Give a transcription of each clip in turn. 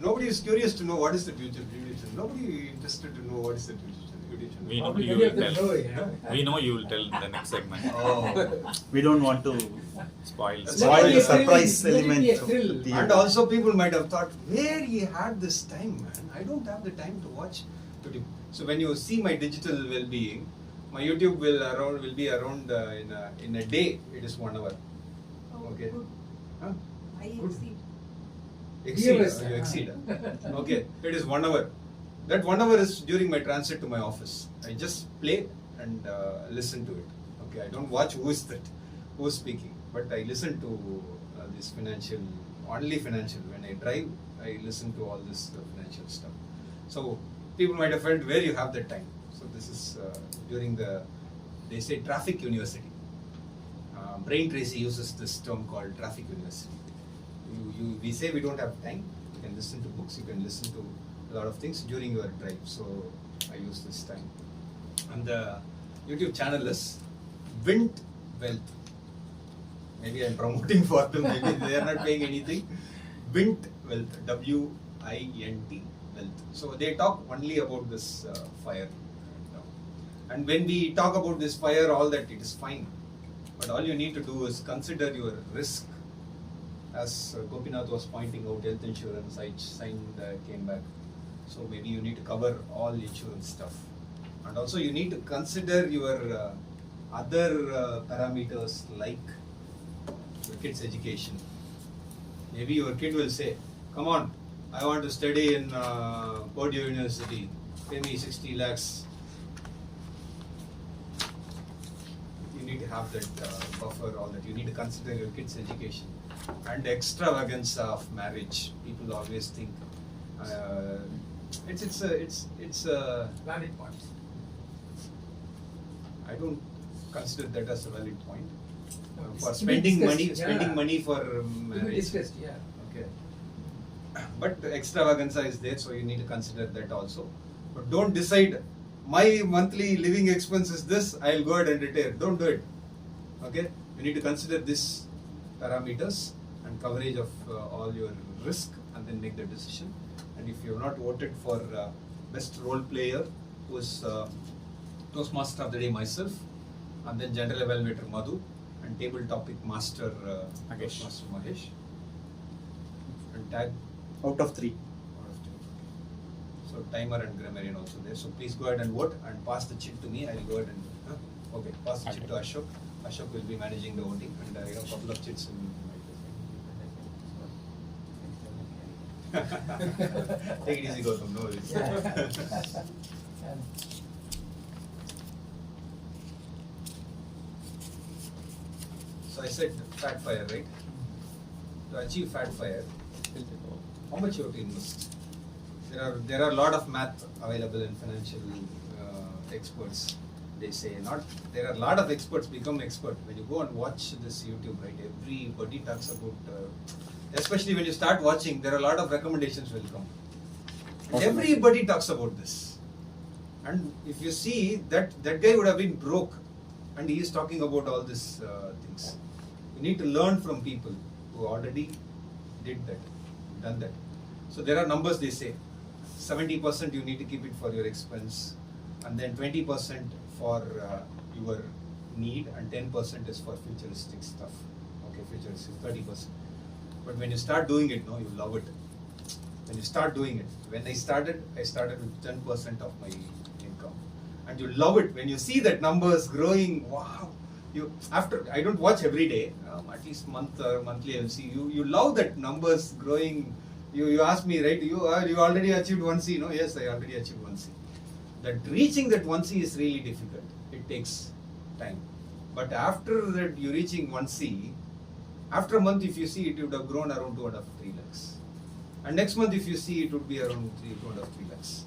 Nobody is curious to know what is the YouTube channel. Nobody interested to know what is the YouTube channel. We know Probably you many will of them tell. know, yeah. We know you will tell the next segment. Oh. We don't want to Spoil. spoil the surprise Let it element be a of thrill. the And also people might have thought, where he had this time, man? I don't have the time to watch YouTube. So when you see my digital well-being, my YouTube will be around in a day. It is 1 hour. Oh, Okay. good. Huh? I Good. exceed. Yes. You exceed. Okay. It is 1 hour. That 1 hour is during my transit to my office. I just play and listen to it. Okay. I don't watch who is speaking, but I listen to this only financial. When I drive, I listen to all this financial stuff. So people might have felt where you have that time. So this is during they say traffic university. Brain Tracy uses this term called traffic university. We say we don't have time. You can listen to books, you can listen to a lot of things during your drive. So I use this time. And the YouTube channel is Vint Wealth. Maybe I'm promoting for them, maybe they are not paying anything. Vint Wealth, W-I-N-T Wealth. So they talk only about this fire. And when we talk about this fire, all that, it is fine. But all you need to do is consider your risk. As Gopinath was pointing out, health insurance, I signed, came back. So maybe you need to cover all insurance stuff. And also you need to consider your other parameters like your kid's education. Maybe your kid will say, come on, I want to study in Purdue University, pay me 60 lakhs. You need to have that buffer, all that. You need to consider your kid's education. And extravagance of marriage. People always think it's a Valid point. I don't consider that as a valid point. For It's spending discussed, money for To be marriage. discussed, yeah. Okay. But extravaganza is there, so you need to consider that also. But don't decide my monthly living expense is this, I'll go ahead and retire. Don't do it. Okay? You need to consider this parameters and coverage of all your risk and then make the decision. And if you have not voted for best role player, who is Toastmaster of the Day myself, and then General Evaluator Madhu, and Table Topic Master Mahesh. Master Mahesh, and tag out of 3. out of 10. So timer and grammarian also there. So please go ahead and vote and pass the chip to me. I will go ahead and okay, pass the chip to Ashok. Ashok will be managing the voting, and I have a couple of chits in my Take it easy, Gautam, no worries. So I said fat fire, right? To achieve fat fire, how much you have to invest? There are a lot of math available in financial experts. They say there are a lot of experts become expert. When you go and watch this YouTube, right? Everybody talks about. Especially when you start watching, there are a lot of recommendations will come. Everybody talks about this. And if you see that guy would have been broke, and he is talking about all these things. You need to learn from people who already done that. So there are numbers they say. 70% you need to keep it for your expense, and then 20% for your need, and 10% is for futuristic stuff. Okay, futuristic 30%. But when you start doing it, you love it. When you start doing it, when I started with 10% of my income, and you love it when you see that numbers growing. Wow! I don't watch every day. At least monthly I'll see. You love that numbers growing. You ask me, right? You already achieved 1C, no? Yes, I already achieved 1C. That reaching that 1C is really difficult. It takes time. But after that, you're reaching 1C. After a month, if you see, it would have grown around 2.5 to 3 lakhs. And next month, if you see, it would be around 2.5 to 3 lakhs.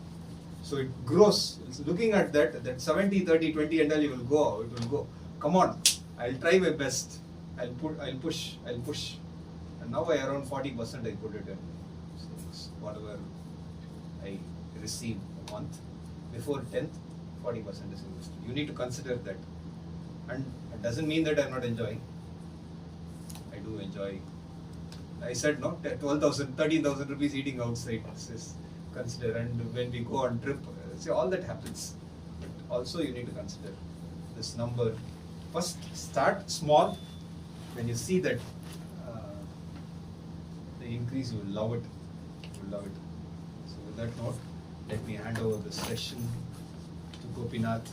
So it grows. It's looking at that 70, 30, 20 and all, it will go. Come on, I'll try my best. I'll push. And now around 40% I put it in. Whatever I receive a month, before 10th, 40% is invested. You need to consider that. And it doesn't mean that I'm not enjoying. I do enjoy I said no, 12,000, 13,000 rupees eating outside is consider. And when we go on trip, see all that happens. But also you need to consider this number. First, start small. When you see that the increase, you will love it. You will love it. So with that note, let me hand over the session to Gopinath.